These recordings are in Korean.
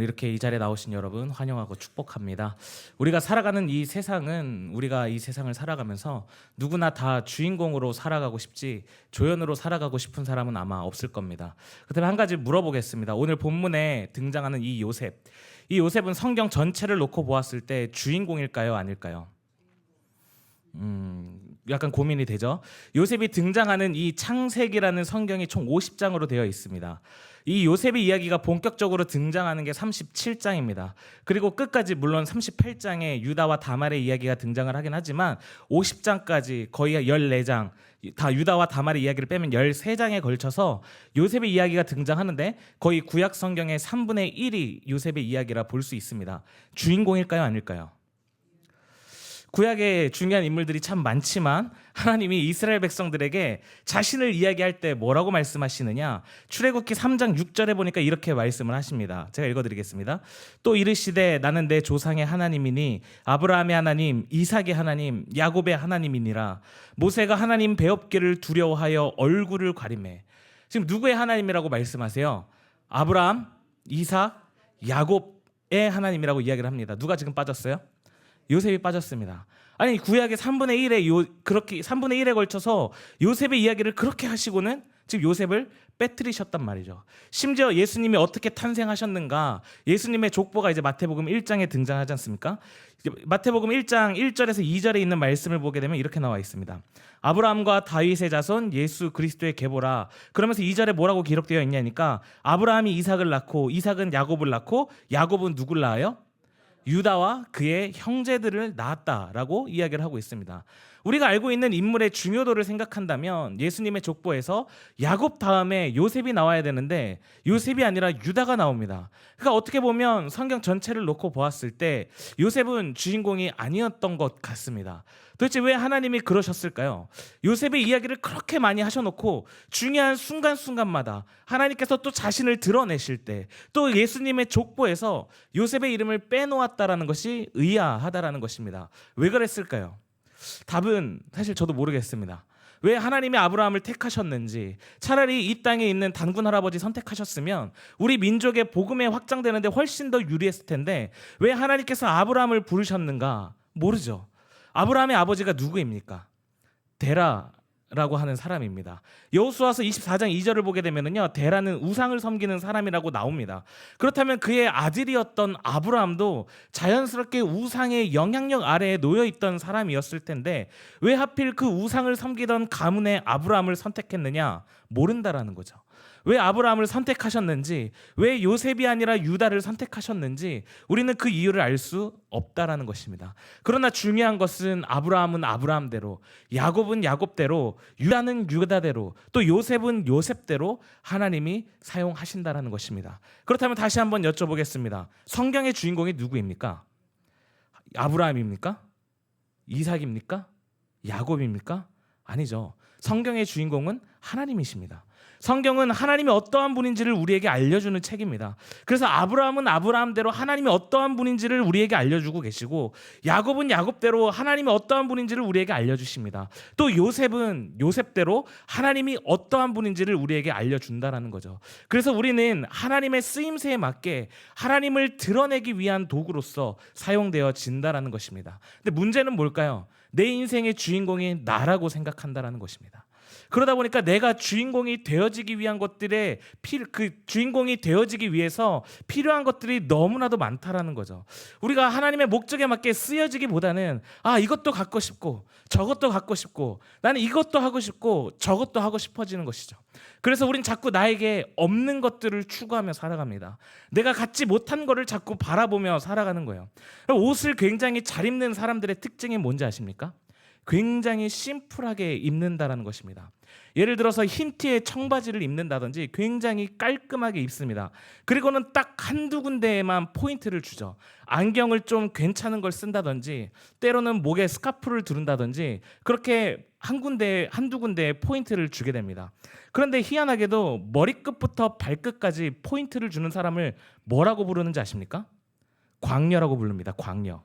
이렇게 이 자리에 나오신 여러분 환영하고 축복합니다. 우리가 살아가는 이 세상은 우리가 이 세상을 살아가면서 누구나 다 주인공으로 살아가고 싶지 조연으로 살아가고 싶은 사람은 아마 없을 겁니다. 그렇다면 한 가지 물어보겠습니다. 오늘 본문에 등장하는 이 요셉, 이 요셉은 성경 전체를 놓고 보았을 때 주인공일까요, 아닐까요? 약간 고민이 되죠. 요셉이 등장하는 이 창세기라는 성경이 총 50장으로 되어 있습니다. 이 요셉의 이야기가 본격적으로 등장하는 게 37장입니다. 그리고 끝까지 물론 38장에 유다와 다말의 이야기가 등장을 하긴 하지만 50장까지 거의 14장, 다 유다와 다말의 이야기를 빼면 13장에 걸쳐서 요셉의 이야기가 등장하는데 거의 구약 성경의 3분의 1이 요셉의 이야기라 볼 수 있습니다. 주인공일까요, 아닐까요? 구약에 중요한 인물들이 참 많지만 하나님이 이스라엘 백성들에게 자신을 이야기할 때 뭐라고 말씀하시느냐, 출애굽기 3장 6절에 보니까 이렇게 말씀을 하십니다. 제가 읽어드리겠습니다. 또 이르시되 나는 내 조상의 하나님이니 아브라함의 하나님, 이삭의 하나님, 야곱의 하나님이니라. 모세가 하나님 배업기를 두려워하여 얼굴을 가리매. 지금 누구의 하나님이라고 말씀하세요? 아브라함, 이삭, 야곱의 하나님이라고 이야기를 합니다. 누가 지금 빠졌어요? 요셉이 빠졌습니다. 아니 구약의 3분의 1에 그렇게 3분의 1에 걸쳐서 요셉의 이야기를 그렇게 하시고는 지금 요셉을 빼뜨리셨단 말이죠. 심지어 예수님이 어떻게 탄생하셨는가, 예수님의 족보가 이제 마태복음 1장에 등장하지 않습니까? 마태복음 1장 1절에서 2절에 있는 말씀을 보게 되면 이렇게 나와 있습니다. 아브라함과 다윗의 자손 예수 그리스도의 계보라. 그러면서 2절에 뭐라고 기록되어 있냐니까 아브라함이 이삭을 낳고 이삭은 야곱을 낳고 야곱은 누굴 낳아요? 유다와 그의 형제들을 낳았다라고 이야기를 하고 있습니다. 우리가 알고 있는 인물의 중요도를 생각한다면 예수님의 족보에서 야곱 다음에 요셉이 나와야 되는데 요셉이 아니라 유다가 나옵니다. 그러니까 어떻게 보면 성경 전체를 놓고 보았을 때 요셉은 주인공이 아니었던 것 같습니다. 도대체 왜 하나님이 그러셨을까요? 요셉의 이야기를 그렇게 많이 하셔놓고 중요한 순간순간마다 하나님께서 또 자신을 드러내실 때 또 예수님의 족보에서 요셉의 이름을 빼놓았다라는 것이 의아하다라는 것입니다. 왜 그랬을까요? 답은 사실 저도 모르겠습니다. 왜 하나님이 아브라함을 택하셨는지, 차라리 이 땅에 있는 단군 할아버지 선택하셨으면 우리 민족의 복음에 확장되는데 훨씬 더 유리했을 텐데 왜 하나님께서 아브라함을 부르셨는가 모르죠. 아브라함의 아버지가 누구입니까? 데라라고 하는 사람입니다. 여호수아서 24장 2절을 보게 되면요, 데라는 우상을 섬기는 사람이라고 나옵니다. 그렇다면 그의 아들이었던 아브라함도 자연스럽게 우상의 영향력 아래에 놓여 있던 사람이었을 텐데 왜 하필 그 우상을 섬기던 가문의 아브라함을 선택했느냐 모른다라는 거죠. 왜 아브라함을 선택하셨는지, 왜 요셉이 아니라 유다를 선택하셨는지 우리는 그 이유를 알 수 없다라는 것입니다. 그러나 중요한 것은 아브라함은 아브라함대로, 야곱은 야곱대로, 유다는 유다대로, 또 요셉은 요셉대로 하나님이 사용하신다라는 것입니다. 그렇다면 다시 한번 여쭤보겠습니다. 성경의 주인공이 누구입니까? 아브라함입니까? 이삭입니까? 야곱입니까? 아니죠. 성경의 주인공은 하나님이십니다. 성경은 하나님이 어떠한 분인지를 우리에게 알려주는 책입니다. 그래서 아브라함은 아브라함대로 하나님이 어떠한 분인지를 우리에게 알려주고 계시고, 야곱은 야곱대로 하나님이 어떠한 분인지를 우리에게 알려주십니다. 또 요셉은 요셉대로 하나님이 어떠한 분인지를 우리에게 알려준다라는 거죠. 그래서 우리는 하나님의 쓰임새에 맞게 하나님을 드러내기 위한 도구로서 사용되어진다라는 것입니다. 근데 문제는 뭘까요? 내 인생의 주인공이 나라고 생각한다라는 것입니다. 그러다 보니까 내가 주인공이 되어지기 위한 것들에 그 주인공이 되어지기 위해서 필요한 것들이 너무나도 많다라는 거죠. 우리가 하나님의 목적에 맞게 쓰여지기보다는 이것도 갖고 싶고 저것도 갖고 싶고 나는 이것도 하고 싶고 저것도 하고 싶어지는 것이죠. 그래서 우린 자꾸 나에게 없는 것들을 추구하며 살아갑니다. 내가 갖지 못한 것을 자꾸 바라보며 살아가는 거예요. 옷을 굉장히 잘 입는 사람들의 특징이 뭔지 아십니까? 굉장히 심플하게 입는다라는 것입니다. 예를 들어서 흰 티에 청바지를 입는다든지 굉장히 깔끔하게 입습니다. 그리고는 딱 한두 군데에만 포인트를 주죠. 안경을 좀 괜찮은 걸 쓴다든지 때로는 목에 스카프를 두른다든지 그렇게 한두 군데에 포인트를 주게 됩니다. 그런데 희한하게도 머리끝부터 발끝까지 포인트를 주는 사람을 뭐라고 부르는지 아십니까? 광녀라고 부릅니다. 광녀.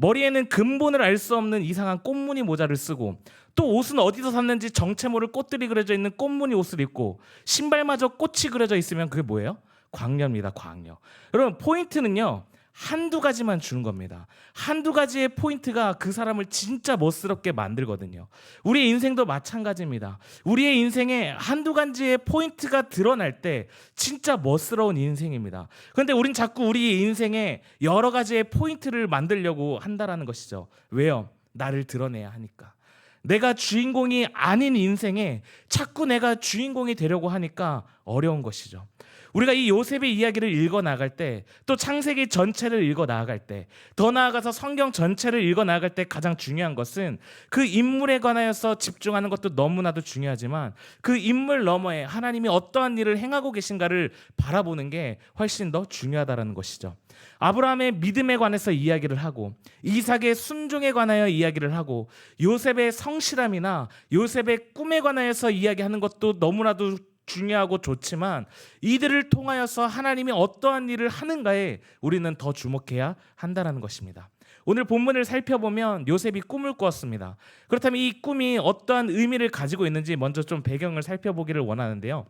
머리에는 근본을 알 수 없는 이상한 꽃무늬 모자를 쓰고 또 옷은 어디서 샀는지 정체 모를 꽃들이 그려져 있는 꽃무늬 옷을 입고 신발마저 꽃이 그려져 있으면 그게 뭐예요? 광녀입니다. 광녀. 여러분 포인트는요. 한두 가지만 주는 겁니다. 한두 가지의 포인트가 그 사람을 진짜 멋스럽게 만들거든요. 우리의 인생도 마찬가지입니다. 우리의 인생에 한두 가지의 포인트가 드러날 때 진짜 멋스러운 인생입니다. 그런데 우린 자꾸 우리 인생에 여러 가지의 포인트를 만들려고 한다라는 것이죠. 왜요? 나를 드러내야 하니까. 내가 주인공이 아닌 인생에 자꾸 내가 주인공이 되려고 하니까 어려운 것이죠. 우리가 이 요셉의 이야기를 읽어 나갈 때, 또 창세기 전체를 읽어 나갈 때, 더 나아가서 성경 전체를 읽어 나갈 때 가장 중요한 것은 그 인물에 관하여서 집중하는 것도 너무나도 중요하지만 그 인물 너머에 하나님이 어떠한 일을 행하고 계신가를 바라보는 게 훨씬 더 중요하다는 것이죠. 아브라함의 믿음에 관해서 이야기를 하고, 이삭의 순종에 관하여 이야기를 하고, 요셉의 성실함이나 요셉의 꿈에 관하여서 이야기하는 것도 너무나도 중요하고 좋지만 이들을 통하여서 하나님이 어떠한 일을 하는가에 우리는 더 주목해야 한다는 것입니다. 오늘 본문을 살펴보면 요셉이 꿈을 꾸었습니다. 그렇다면 이 꿈이 어떠한 의미를 가지고 있는지 먼저 좀 배경을 살펴보기를 원하는데요.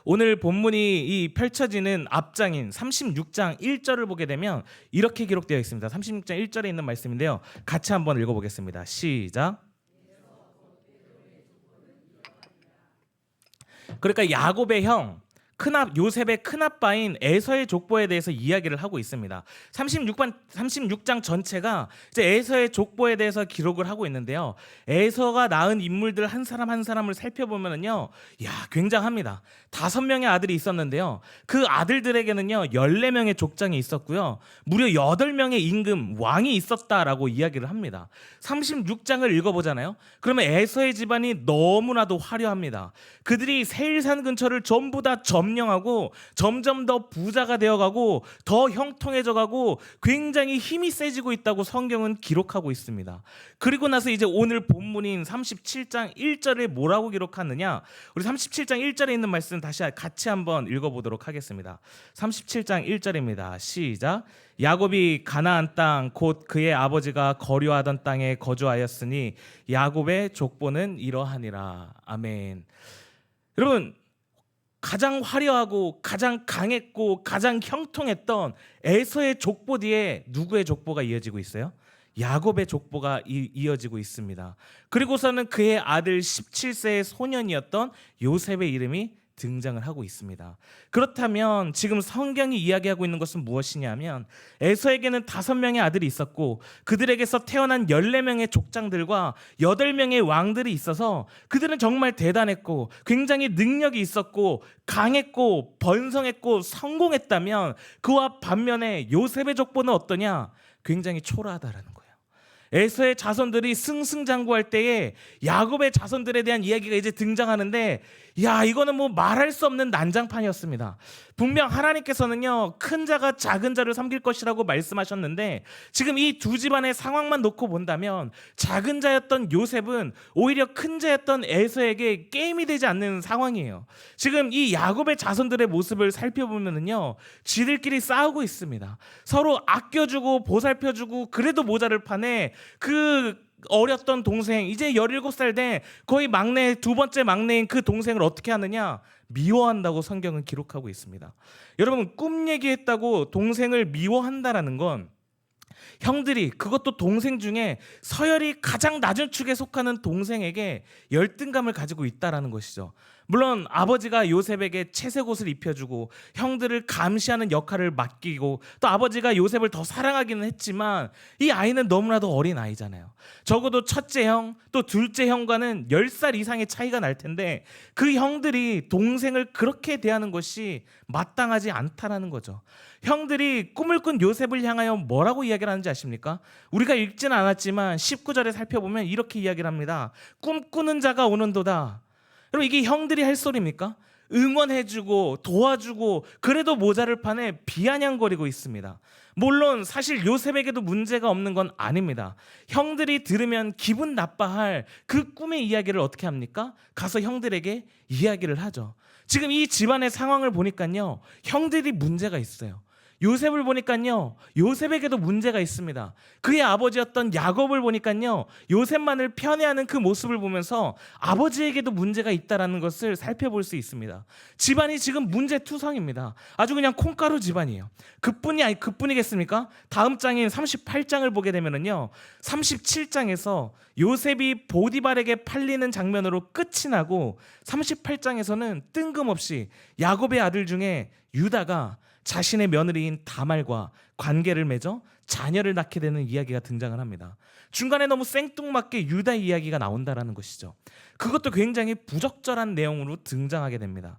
오늘 본문이 이 펼쳐지는 앞장인 36장 1절을 보게 되면 이렇게 기록되어 있습니다. 36장 1절에 있는 말씀인데요. 같이 한번 읽어보겠습니다. 시작. 그러니까 야곱의 형 요셉의 큰아빠인 에서의 족보에 대해서 이야기를 하고 있습니다. 36장 전체가 이제 에서의 족보에 대해서 기록을 하고 있는데요. 에서가 낳은 인물들 한 사람 한 사람을 살펴보면요, 굉장합니다. 5명의 아들이 있었는데요. 그 아들들에게는요 14명의 족장이 있었고요, 무려 8명의 임금 왕이 있었다라고 이야기를 합니다. 36장을 읽어보잖아요. 그러면 에서의 집안이 너무나도 화려합니다. 그들이 세일산 근처를 전부 다 점령하고 점점 더 부자가 되어가고 더 형통해져가고 굉장히 힘이 세지고 있다고 성경은 기록하고 있습니다. 그리고 나서 이제 오늘 본문인 37장 1절에 뭐라고 기록하느냐, 우리 37장 1절에 있는 말씀 다시 같이 한번 읽어보도록 하겠습니다. 37장 1절입니다. 시작. 야곱이 가나안 땅 곧 그의 아버지가 거류하던 땅에 거주하였으니 야곱의 족보는 이러하니라. 아멘. 여러분, 가장 화려하고 가장 강했고 가장 형통했던 에서의 족보 뒤에 누구의 족보가 이어지고 있어요? 야곱의 족보가 이어지고 있습니다. 그리고서는 그의 아들 17세의 소년이었던 요셉의 이름이 등장을 하고 있습니다. 그렇다면 지금 성경이 이야기하고 있는 것은 무엇이냐면, 에서에게는 5명의 아들이 있었고 그들에게서 태어난 14명의 족장들과 8명의 왕들이 있어서 그들은 정말 대단했고 굉장히 능력이 있었고 강했고 번성했고 성공했다면, 그와 반면에 요셉의 족보는 어떠냐? 굉장히 초라하다라는 거예요. 에서의 자손들이 승승장구할 때에 야곱의 자손들에 대한 이야기가 이제 등장하는데, 이거는 뭐 말할 수 없는 난장판이었습니다. 분명 하나님께서는요 큰 자가 작은 자를 섬길 것이라고 말씀하셨는데, 지금 이 두 집안의 상황만 놓고 본다면 작은 자였던 요셉은 오히려 큰 자였던 에서에게 게임이 되지 않는 상황이에요. 지금 이 야곱의 자손들의 모습을 살펴보면요, 지들끼리 싸우고 있습니다. 서로 아껴주고 보살펴주고 그래도 모자를 파네 그 어렸던 동생, 이제 17살 된 거의 막내, 두 번째 막내인 그 동생을 어떻게 하느냐? 미워한다고 성경은 기록하고 있습니다. 여러분, 꿈 얘기했다고 동생을 미워한다라는 건 형들이, 그것도 동생 중에 서열이 가장 낮은 축에 속하는 동생에게 열등감을 가지고 있다라는 것이죠. 물론 아버지가 요셉에게 채색 옷을 입혀주고 형들을 감시하는 역할을 맡기고 또 아버지가 요셉을 더 사랑하기는 했지만 이 아이는 너무나도 어린 아이잖아요. 적어도 첫째 형 또 둘째 형과는 10살 이상의 차이가 날 텐데 그 형들이 동생을 그렇게 대하는 것이 마땅하지 않다라는 거죠. 형들이 꿈을 꾼 요셉을 향하여 뭐라고 이야기를 하는지 아십니까? 우리가 읽지는 않았지만 19절에 살펴보면 이렇게 이야기를 합니다. 꿈꾸는 자가 오는도다. 여러분, 이게 형들이 할 소리입니까? 응원해주고 도와주고 그래도 모자를 파내 비아냥거리고 있습니다. 물론 사실 요셉에게도 문제가 없는 건 아닙니다. 형들이 들으면 기분 나빠할 그 꿈의 이야기를 어떻게 합니까? 가서 형들에게 이야기를 하죠. 지금 이 집안의 상황을 보니까요, 형들이 문제가 있어요. 요셉을 보니까요, 요셉에게도 문제가 있습니다. 그의 아버지였던 야곱을 보니까요, 요셉만을 편애하는 그 모습을 보면서 아버지에게도 문제가 있다라는 것을 살펴볼 수 있습니다. 집안이 지금 문제투성입니다. 아주 그냥 콩가루 집안이에요. 그뿐이겠습니까? 다음 장인 38장을 보게 되면은요, 37장에서 요셉이 보디발에게 팔리는 장면으로 끝이 나고 38장에서는 뜬금없이 야곱의 아들 중에 유다가 자신의 며느리인 다말과 관계를 맺어 자녀를 낳게 되는 이야기가 등장을 합니다. 중간에 너무 생뚱맞게 유다 이야기가 나온다라는 것이죠. 그것도 굉장히 부적절한 내용으로 등장하게 됩니다.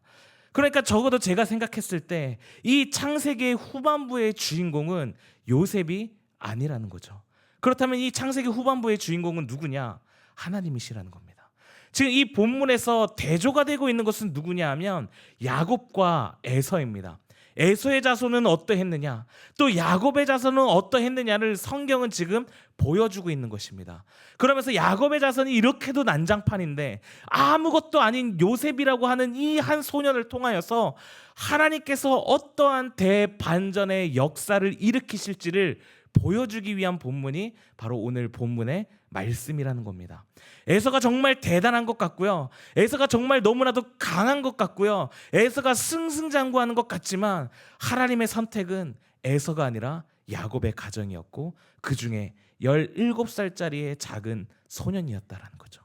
그러니까 적어도 제가 생각했을 때 이 창세기의 후반부의 주인공은 요셉이 아니라는 거죠. 그렇다면 이 창세기 후반부의 주인공은 누구냐? 하나님이시라는 겁니다. 지금 이 본문에서 대조가 되고 있는 것은 누구냐 하면 야곱과 에서입니다. 에서의 자손은 어떠했느냐, 또 야곱의 자손은 어떠했느냐를 성경은 지금 보여주고 있는 것입니다. 그러면서 야곱의 자손이 이렇게도 난장판인데 아무것도 아닌 요셉이라고 하는 이 한 소년을 통하여서 하나님께서 어떠한 대반전의 역사를 일으키실지를 보여주기 위한 본문이 바로 오늘 본문의 말씀이라는 겁니다. 에서가 정말 대단한 것 같고요, 에서가 정말 너무나도 강한 것 같고요, 에서가 승승장구하는 것 같지만 하나님의 선택은 에서가 아니라 야곱의 가정이었고 그 중에 17살짜리의 작은 소년이었다라는 거죠.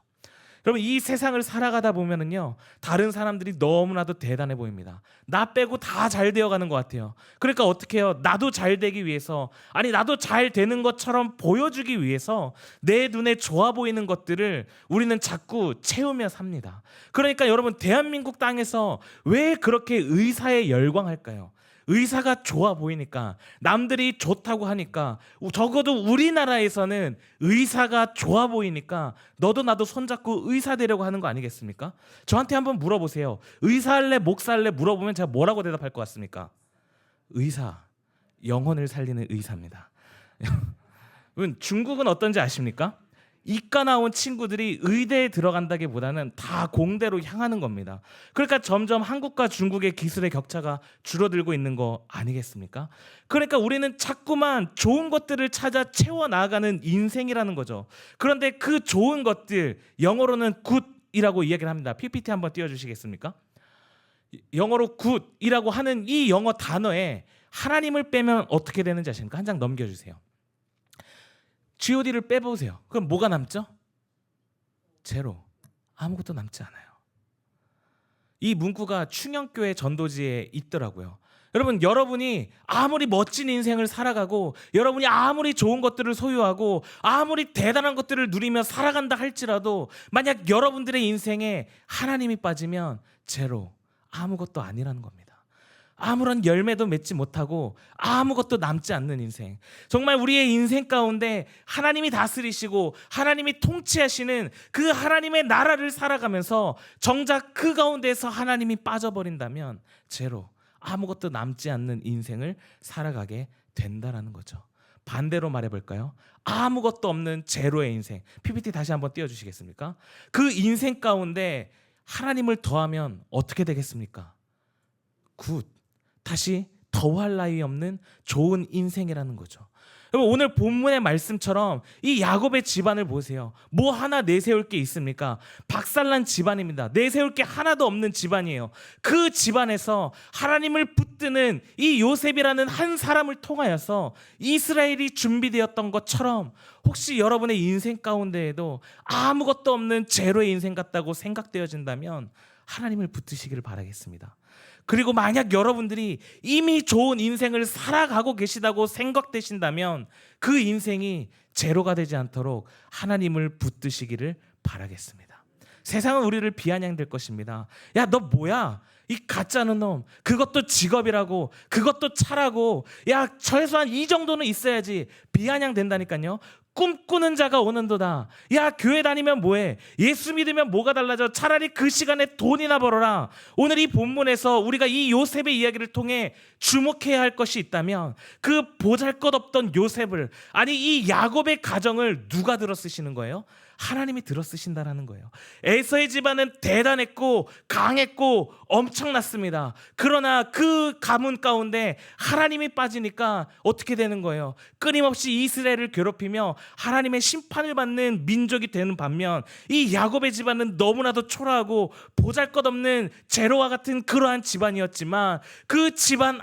여러분, 이 세상을 살아가다 보면은요, 다른 사람들이 너무나도 대단해 보입니다. 나 빼고 다 잘 되어가는 것 같아요. 그러니까 어떻게 해요? 나도 잘 되기 위해서, 아니 나도 잘 되는 것처럼 보여주기 위해서 내 눈에 좋아 보이는 것들을 우리는 자꾸 채우며 삽니다. 그러니까 여러분, 대한민국 땅에서 왜 그렇게 의사에 열광할까요? 의사가 좋아 보이니까, 남들이 좋다고 하니까, 적어도 우리나라에서는 의사가 좋아 보이니까 너도 나도 손잡고 의사 되려고 하는 거 아니겠습니까? 저한테 한번 물어보세요. 의사 할래 목사 할래 물어보면 제가 뭐라고 대답할 것 같습니까? 의사, 영혼을 살리는 의사입니다. 중국은 어떤지 아십니까? 이과 나온 친구들이 의대에 들어간다기보다는 다 공대로 향하는 겁니다. 그러니까 점점 한국과 중국의 기술의 격차가 줄어들고 있는 거 아니겠습니까? 그러니까 우리는 자꾸만 좋은 것들을 찾아 채워 나가는 인생이라는 거죠. 그런데 그 좋은 것들, 영어로는 굿이라고 이야기를 합니다. PPT 한번 띄워주시겠습니까? 영어로 굿이라고 하는 이 영어 단어에 하나님을 빼면 어떻게 되는지 아십니까? 한 장 넘겨주세요. GOD를 빼보세요. 그럼 뭐가 남죠? 제로. 아무것도 남지 않아요. 이 문구가 충영교회 전도지에 있더라고요. 여러분, 여러분이 아무리 멋진 인생을 살아가고, 여러분이 아무리 좋은 것들을 소유하고, 아무리 대단한 것들을 누리며 살아간다 할지라도 만약 여러분들의 인생에 하나님이 빠지면 제로, 아무것도 아니라는 겁니다. 아무런 열매도 맺지 못하고 아무것도 남지 않는 인생. 정말 우리의 인생 가운데 하나님이 다스리시고 하나님이 통치하시는 그 하나님의 나라를 살아가면서 정작 그 가운데에서 하나님이 빠져버린다면 제로, 아무것도 남지 않는 인생을 살아가게 된다라는 거죠. 반대로 말해볼까요? 아무것도 없는 제로의 인생. PPT 다시 한번 띄워주시겠습니까? 그 인생 가운데 하나님을 더하면 어떻게 되겠습니까? 굿. 다시 더할 나위 없는 좋은 인생이라는 거죠. 여러분, 오늘 본문의 말씀처럼 이 야곱의 집안을 보세요. 뭐 하나 내세울 게 있습니까? 박살난 집안입니다. 내세울 게 하나도 없는 집안이에요. 그 집안에서 하나님을 붙드는 이 요셉이라는 한 사람을 통하여서 이스라엘이 준비되었던 것처럼 혹시 여러분의 인생 가운데에도 아무것도 없는 제로의 인생 같다고 생각되어진다면 하나님을 붙드시기를 바라겠습니다. 그리고 만약 여러분들이 이미 좋은 인생을 살아가고 계시다고 생각되신다면 그 인생이 제로가 되지 않도록 하나님을 붙드시기를 바라겠습니다. 세상은 우리를 비아냥댈 것입니다. 야, 너 뭐야? 이 가짜는 놈, 그것도 직업이라고, 그것도 차라고, 야 최소한 이 정도는 있어야지. 비아냥된다니까요. 꿈꾸는 자가 오는도다. 야, 교회 다니면 뭐해? 예수 믿으면 뭐가 달라져? 차라리 그 시간에 돈이나 벌어라. 오늘 이 본문에서 우리가 이 요셉의 이야기를 통해 주목해야 할 것이 있다면 그 보잘것없던 요셉을, 아니 이 야곱의 가정을 누가 들어 쓰시는 거예요? 하나님이 들어쓰신다라는 거예요. 에서의 집안은 대단했고 강했고 엄청났습니다. 그러나 그 가문 가운데 하나님이 빠지니까 어떻게 되는 거예요? 끊임없이 이스라엘을 괴롭히며 하나님의 심판을 받는 민족이 되는 반면 이 야곱의 집안은 너무나도 초라하고 보잘것없는 제로와 같은 그러한 집안이었지만 그 집안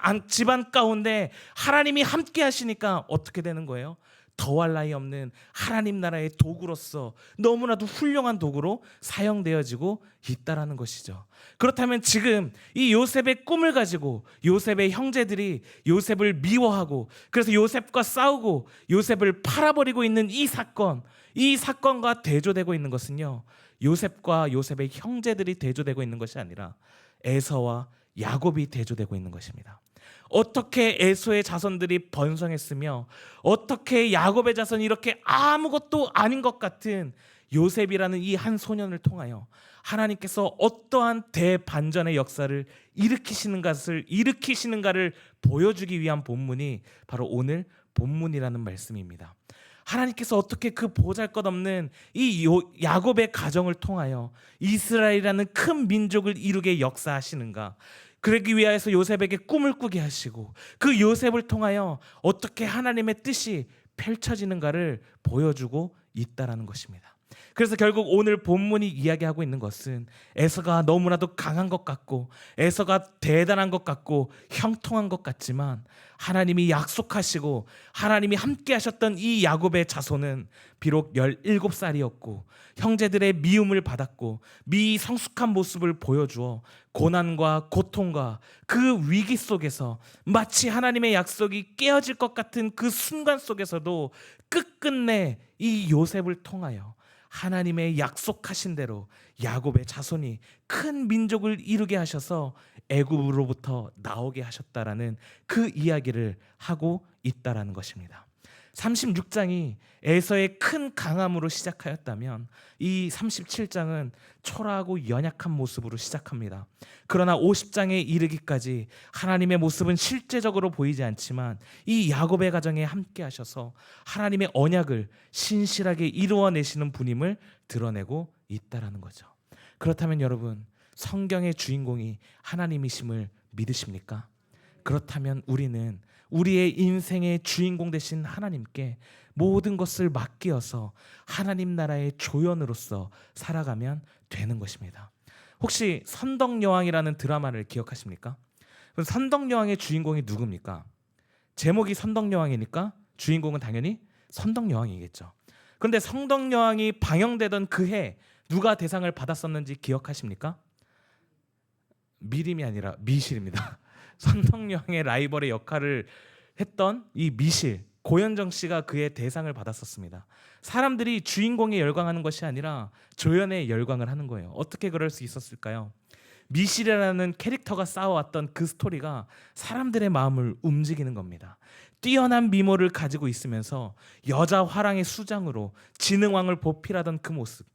가운데 하나님이 함께 하시니까 어떻게 되는 거예요? 더할 나위 없는 하나님 나라의 도구로서 너무나도 훌륭한 도구로 사용되어지고 있다라는 것이죠. 그렇다면 지금 이 요셉의 꿈을 가지고 요셉의 형제들이 요셉을 미워하고 그래서 요셉과 싸우고 요셉을 팔아버리고 있는 이 사건과 대조되고 있는 것은요, 요셉과 요셉의 형제들이 대조되고 있는 것이 아니라 에서와 야곱이 대조되고 있는 것입니다. 어떻게 에서의 자손들이 번성했으며 어떻게 야곱의 자손이 이렇게 아무것도 아닌 것 같은 요셉이라는 이 한 소년을 통하여 하나님께서 어떠한 대반전의 역사를 일으키시는가를 보여주기 위한 본문이 바로 오늘 본문이라는 말씀입니다. 하나님께서 어떻게 그 보잘것없는 이 야곱의 가정을 통하여 이스라엘이라는 큰 민족을 이루게 역사하시는가, 그러기 위하여서 요셉에게 꿈을 꾸게 하시고 그 요셉을 통하여 어떻게 하나님의 뜻이 펼쳐지는가를 보여주고 있다라는 것입니다. 그래서 결국 오늘 본문이 이야기하고 있는 것은 에서가 너무나도 강한 것 같고 에서가 대단한 것 같고 형통한 것 같지만 하나님이 약속하시고 하나님이 함께 하셨던 이 야곱의 자손은 비록 17살이었고 형제들의 미움을 받았고 미성숙한 모습을 보여주어 고난과 고통과 그 위기 속에서 마치 하나님의 약속이 깨어질 것 같은 그 순간 속에서도 끝끝내 이 요셉을 통하여 하나님의 약속하신 대로 야곱의 자손이 큰 민족을 이루게 하셔서 애굽으로부터 나오게 하셨다라는 그 이야기를 하고 있다라는 것입니다. 36장이 에서의 큰 강함으로 시작하였다면 이 37장은 초라하고 연약한 모습으로 시작합니다. 그러나 50장에 이르기까지 하나님의 모습은 실제적으로 보이지 않지만 이 야곱의 가정에 함께 하셔서 하나님의 언약을 신실하게 이루어내시는 분임을 드러내고 있다라는 거죠. 그렇다면 여러분, 성경의 주인공이 하나님이심을 믿으십니까? 그렇다면 우리는 우리의 인생의 주인공 되신 하나님께 모든 것을 맡기어서 하나님 나라의 조연으로서 살아가면 되는 것입니다. 혹시 선덕여왕이라는 드라마를 기억하십니까? 선덕여왕의 주인공이 누굽니까? 제목이 선덕여왕이니까 주인공은 당연히 선덕여왕이겠죠. 그런데 선덕여왕이 방영되던 그 해 누가 대상을 받았었는지 기억하십니까? 미림이 아니라 미실입니다. 선덕여왕의 라이벌의 역할을 했던 이 미실, 고현정 씨가 그의 대상을 받았었습니다. 사람들이 주인공에 열광하는 것이 아니라 조연에 열광을 하는 거예요. 어떻게 그럴 수 있었을까요? 미실이라는 캐릭터가 쌓아왔던 그 스토리가 사람들의 마음을 움직이는 겁니다. 뛰어난 미모를 가지고 있으면서 여자 화랑의 수장으로 진흥왕을 보필하던 그 모습,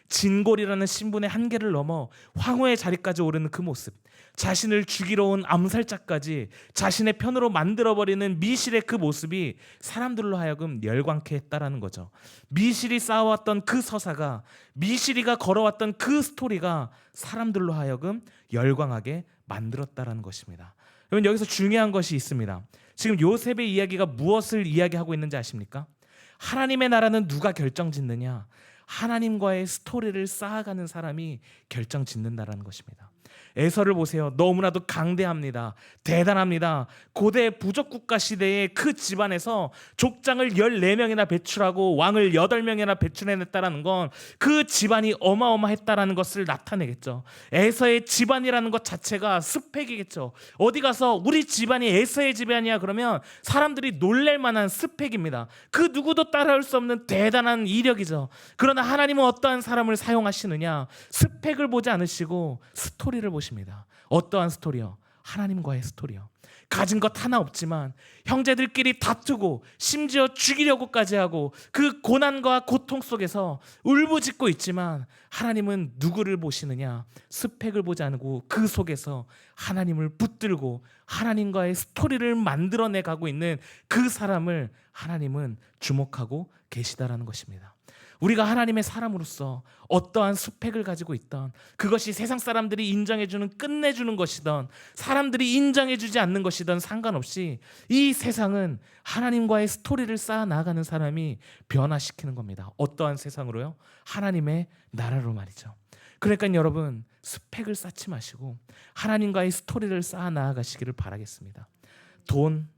진골이라는 신분의 한계를 넘어 황후의 자리까지 오르는 그 모습, 자신을 죽이러 온 암살자까지 자신의 편으로 만들어버리는 미실의 그 모습이 사람들로 하여금 열광케 했다라는 거죠. 미실이 쌓아왔던 그 서사가, 미실이가 걸어왔던 그 스토리가 사람들로 하여금 열광하게 만들었다라는 것입니다. 여러분, 여기서 중요한 것이 있습니다. 지금 요셉의 이야기가 무엇을 이야기하고 있는지 아십니까? 하나님의 나라는 누가 결정짓느냐? 하나님과의 스토리를 쌓아가는 사람이 결정짓는다라는 것입니다. 에서를 보세요. 너무나도 강대합니다. 대단합니다. 고대 부족국가 시대의 그 집안에서 족장을 14명이나 배출하고 왕을 8명이나 배출해냈다는 건 그 집안이 어마어마했다는 것을 나타내겠죠. 에서의 집안이라는 것 자체가 스펙이겠죠. 어디 가서 우리 집안이 에서의 집안이야 그러면 사람들이 놀랄 만한 스펙입니다. 그 누구도 따라올 수 없는 대단한 이력이죠. 그러나 하나님은 어떠한 사람을 사용하시느냐? 스펙을 보지 않으시고 스토리를 보십니다. 어떠한 스토리요? 하나님과의 스토리요. 가진 것 하나 없지만 형제들끼리 다투고 심지어 죽이려고까지 하고 그 고난과 고통 속에서 울부짖고 있지만 하나님은 누구를 보시느냐? 스펙을 보지 않고 그 속에서 하나님을 붙들고 하나님과의 스토리를 만들어내 가고 있는 그 사람을 하나님은 주목하고 계시다라는 것입니다. 우리가 하나님의 사람으로서 어떠한 스펙을 가지고 있던, 그것이 세상 사람들이 인정해주는 끝내주는 것이던 사람들이 인정해주지 않는 것이던 상관없이 이 세상은 하나님과의 스토리를 쌓아 나가는 사람이 변화시키는 겁니다. 어떠한 세상으로요? 하나님의 나라로 말이죠. 그러니까 여러분, 스펙을 쌓지 마시고 하나님과의 스토리를 쌓아 나아가시기를 바라겠습니다. 돈,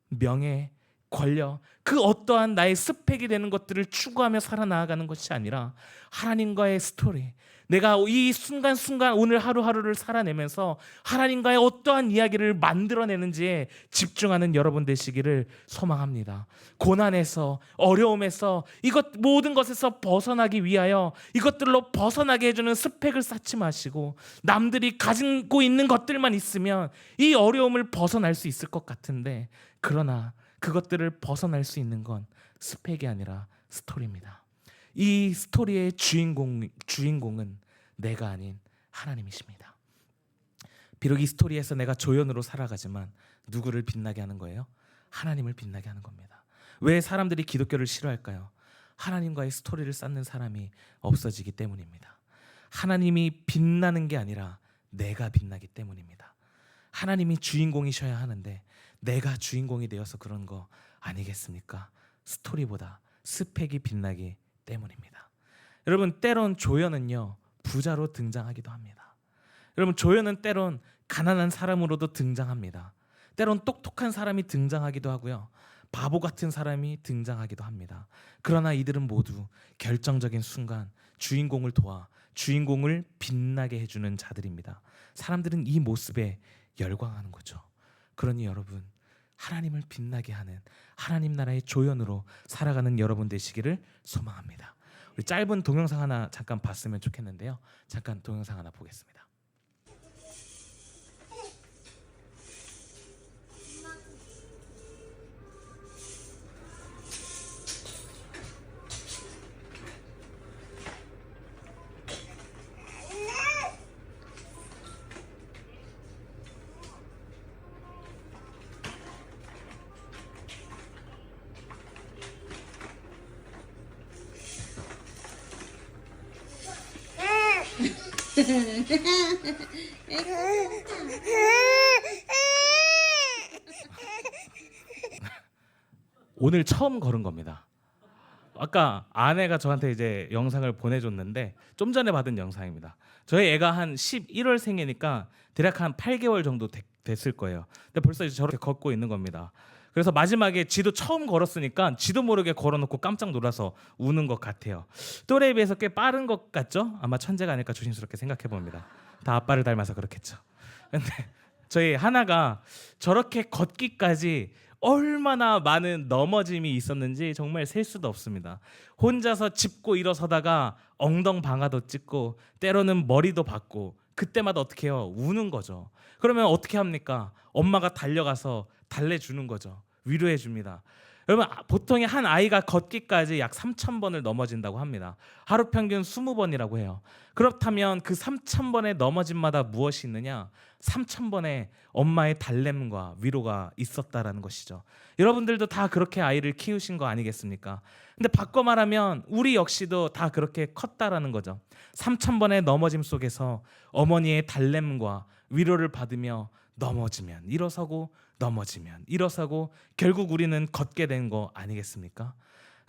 명예, 권력, 그 어떠한 나의 스펙이 되는 것들을 추구하며 살아나가는 것이 아니라 하나님과의 스토리, 내가 이 순간순간 오늘 하루하루를 살아내면서 하나님과의 어떠한 이야기를 만들어내는지에 집중하는 여러분 되시기를 소망합니다. 고난에서, 어려움에서, 이것 모든 것에서 벗어나기 위하여 이것들로 벗어나게 해주는 스펙을 쌓지 마시고 남들이 가지고 있는 것들만 있으면 이 어려움을 벗어날 수 있을 것 같은데, 그러나 그것들을 벗어날 수 있는 건 스펙이 아니라 스토리입니다. 이 스토리의 주인공은 내가 아닌 하나님이십니다. 비록 이 스토리에서 내가 조연으로 살아가지만 누구를 빛나게 하는 거예요? 하나님을 빛나게 하는 겁니다. 왜 사람들이 기독교를 싫어할까요? 하나님과의 스토리를 쌓는 사람이 없어지기 때문입니다. 하나님이 빛나는 게 아니라 내가 빛나기 때문입니다. 하나님이 주인공이셔야 하는데 내가 주인공이 되어서 그런 거 아니겠습니까? 스토리보다 스펙이 빛나기 때문입니다. 여러분, 때론 조연은요 부자로 등장하기도 합니다. 여러분, 조연은 때론 가난한 사람으로도 등장합니다. 때론 똑똑한 사람이 등장하기도 하고요, 바보 같은 사람이 등장하기도 합니다. 그러나 이들은 모두 결정적인 순간 주인공을 도와 주인공을 빛나게 해주는 자들입니다. 사람들은 이 모습에 열광하는 거죠. 그러니 여러분, 하나님을 빛나게 하는 하나님 나라의 조연으로 살아가는 여러분 되시기를 소망합니다. 우리 짧은 동영상 하나 잠깐 봤으면 좋겠는데요. 잠깐 동영상 하나 보겠습니다. 오늘 처음 걸은 겁니다. 아까 아내가 저한테 이제 영상을 보내줬는데 좀 전에 받은 영상입니다. 저희 애가 한 11월 생이니까 대략 한 8개월 정도 됐을 거예요. 근데 벌써 이제 저렇게 걷고 있는 겁니다. 그래서 마지막에 지도 처음 걸었으니까 지도 모르게 걸어놓고 깜짝 놀라서 우는 것 같아요. 또래에 비해서 꽤 빠른 것 같죠? 아마 천재가 아닐까 조심스럽게 생각해 봅니다. 다 아빠를 닮아서 그렇겠죠. 근데 저희 하나가 저렇게 걷기까지 얼마나 많은 넘어짐이 있었는지 정말 셀 수도 없습니다. 혼자서 짚고 일어서다가 엉덩방아도 찍고 때로는 머리도 박고, 그때마다 어떻게 해요? 우는 거죠. 그러면 어떻게 합니까? 엄마가 달려가서 달래주는 거죠. 위로해 줍니다. 여러분, 보통의 한 아이가 걷기까지 약 3,000번을 넘어진다고 합니다. 하루 평균 20번이라고 해요. 그렇다면 그 3,000번의 넘어짐마다 무엇이 있느냐? 3,000번의 엄마의 달램과 위로가 있었다라는 것이죠. 여러분들도 다 그렇게 아이를 키우신 거 아니겠습니까? 근데 바꿔 말하면 우리 역시도 다 그렇게 컸다라는 거죠. 3,000번의 넘어짐 속에서 어머니의 달램과 위로를 받으며 넘어지면 일어서고 넘어지면 일어서고 결국 우리는 걷게 된 거 아니겠습니까?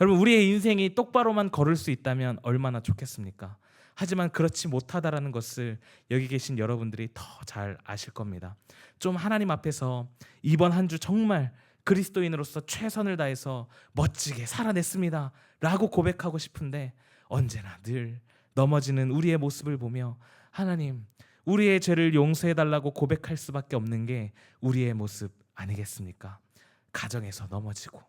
여러분, 우리의 인생이 똑바로만 걸을 수 있다면 얼마나 좋겠습니까? 하지만 그렇지 못하다라는 것을 여기 계신 여러분들이 더 잘 아실 겁니다. 좀 하나님 앞에서 이번 한 주 정말 그리스도인으로서 최선을 다해서 멋지게 살아냈습니다 라고 고백하고 싶은데, 언제나 늘 넘어지는 우리의 모습을 보며 하나님, 우리의 죄를 용서해달라고 고백할 수밖에 없는 게 우리의 모습 아니겠습니까? 가정에서 넘어지고,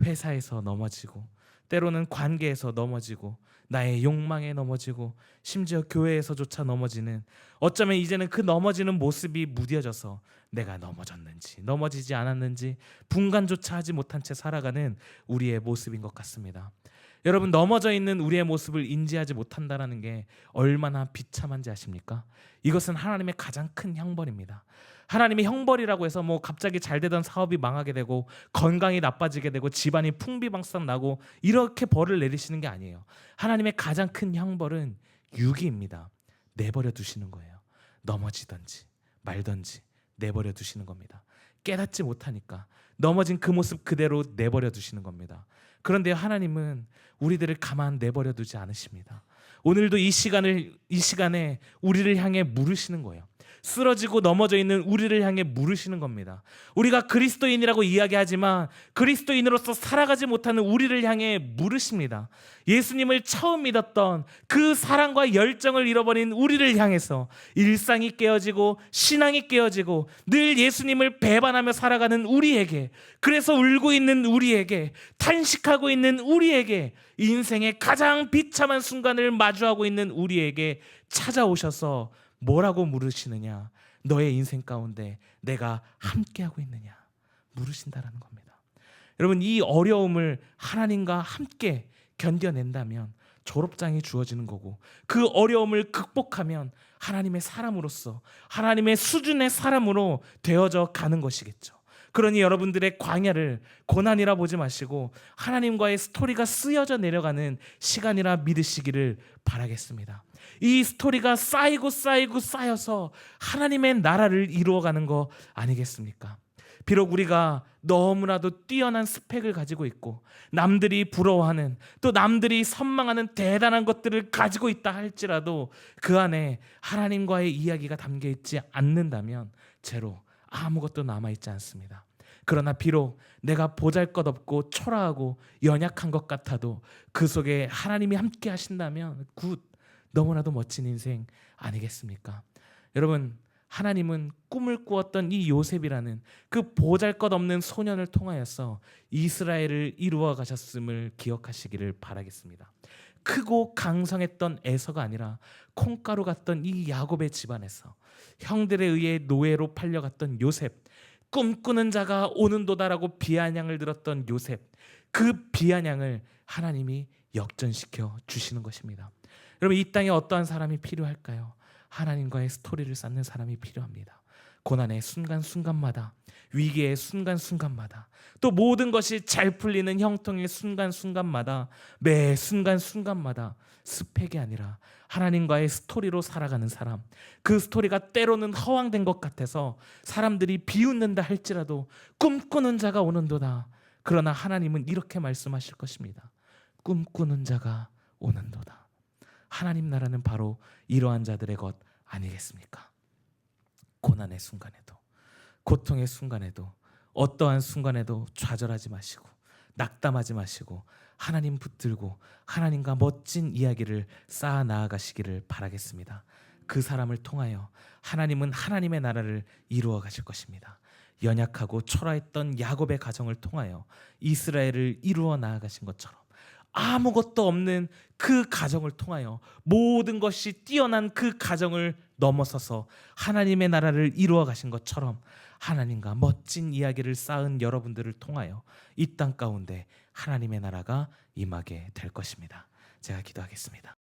회사에서 넘어지고, 때로는 관계에서 넘어지고, 나의 욕망에 넘어지고, 심지어 교회에서조차 넘어지는, 어쩌면 이제는 그 넘어지는 모습이 무뎌져서 내가 넘어졌는지 넘어지지 않았는지 분간조차 하지 못한 채 살아가는 우리의 모습인 것 같습니다. 여러분, 넘어져 있는 우리의 모습을 인지하지 못한다는 게 얼마나 비참한지 아십니까? 이것은 하나님의 가장 큰 형벌입니다. 하나님이 형벌이라고 해서 뭐 갑자기 잘 되던 사업이 망하게 되고 건강이 나빠지게 되고 집안이 풍비박산 나고 이렇게 벌을 내리시는 게 아니에요. 하나님의 가장 큰 형벌은 유기입니다. 내버려 두시는 거예요. 넘어지든지 말든지 내버려 두시는 겁니다. 깨닫지 못하니까 넘어진 그 모습 그대로 내버려 두시는 겁니다. 그런데 하나님은 우리들을 가만 내버려 두지 않으십니다. 오늘도 이 시간에 우리를 향해 물으시는 거예요. 쓰러지고 넘어져 있는 우리를 향해 물으시는 겁니다. 우리가 그리스도인이라고 이야기하지만 그리스도인으로서 살아가지 못하는 우리를 향해 물으십니다. 예수님을 처음 믿었던 그 사랑과 열정을 잃어버린 우리를 향해서 일상이 깨어지고 신앙이 깨어지고 늘 예수님을 배반하며 살아가는 우리에게, 그래서 울고 있는 우리에게, 탄식하고 있는 우리에게, 인생의 가장 비참한 순간을 마주하고 있는 우리에게 찾아오셔서 뭐라고 물으시느냐? 너의 인생 가운데 내가 함께하고 있느냐? 물으신다라는 겁니다. 여러분, 이 어려움을 하나님과 함께 견뎌낸다면 졸업장이 주어지는 거고, 그 어려움을 극복하면 하나님의 사람으로서, 하나님의 수준의 사람으로 되어져 가는 것이겠죠. 그러니 여러분들의 광야를 고난이라 보지 마시고 하나님과의 스토리가 쓰여져 내려가는 시간이라 믿으시기를 바라겠습니다. 이 스토리가 쌓이고 쌓여서 하나님의 나라를 이루어가는 거 아니겠습니까? 비록 우리가 너무나도 뛰어난 스펙을 가지고 있고 남들이 부러워하는, 또 남들이 선망하는 대단한 것들을 가지고 있다 할지라도 그 안에 하나님과의 이야기가 담겨 있지 않는다면 제로 아무것도 남아있지 않습니다. 그러나 비록 내가 보잘것없고 초라하고 연약한 것 같아도 그 속에 하나님이 함께 하신다면 너무나도 멋진 인생 아니겠습니까? 여러분, 하나님은 꿈을 꾸었던 이 요셉이라는 그 보잘것없는 소년을 통하여서 이스라엘을 이루어 가셨음을 기억하시기를 바라겠습니다. 크고 강성했던 에서가 아니라 콩가루 같던 이 야곱의 집안에서 형들에 의해 노예로 팔려갔던 요셉, 꿈꾸는 자가 오는도다라고 비아냥을 들었던 요셉, 그 비아냥을 하나님이 역전시켜 주시는 것입니다. 여러분, 이 땅에 어떠한 사람이 필요할까요? 하나님과의 스토리를 쌓는 사람이 필요합니다. 고난의 순간순간마다, 위기의 순간순간마다, 또 모든 것이 잘 풀리는 형통의 순간순간마다, 매 순간순간마다 스펙이 아니라 하나님과의 스토리로 살아가는 사람, 그 스토리가 때로는 허황된 것 같아서 사람들이 비웃는다 할지라도 꿈꾸는 자가 오는도다. 그러나 하나님은 이렇게 말씀하실 것입니다. 꿈꾸는 자가 오는도다. 하나님 나라는 바로 이러한 자들의 것 아니겠습니까? 고난의 순간에도, 고통의 순간에도, 어떠한 순간에도 좌절하지 마시고 낙담하지 마시고 하나님 붙들고 하나님과 멋진 이야기를 쌓아 나아가시기를 바라겠습니다. 그 사람을 통하여 하나님은 하나님의 나라를 이루어 가실 것입니다. 연약하고 초라했던 야곱의 가정을 통하여 이스라엘을 이루어 나아가신 것처럼 아무것도 없는 그 가정을 통하여 모든 것이 뛰어난 그 가정을 넘어서서 하나님의 나라를 이루어 가신 것처럼 하나님과 멋진 이야기를 쌓은 여러분들을 통하여 이 땅 가운데 하나님의 나라가 임하게 될 것입니다. 제가 기도하겠습니다.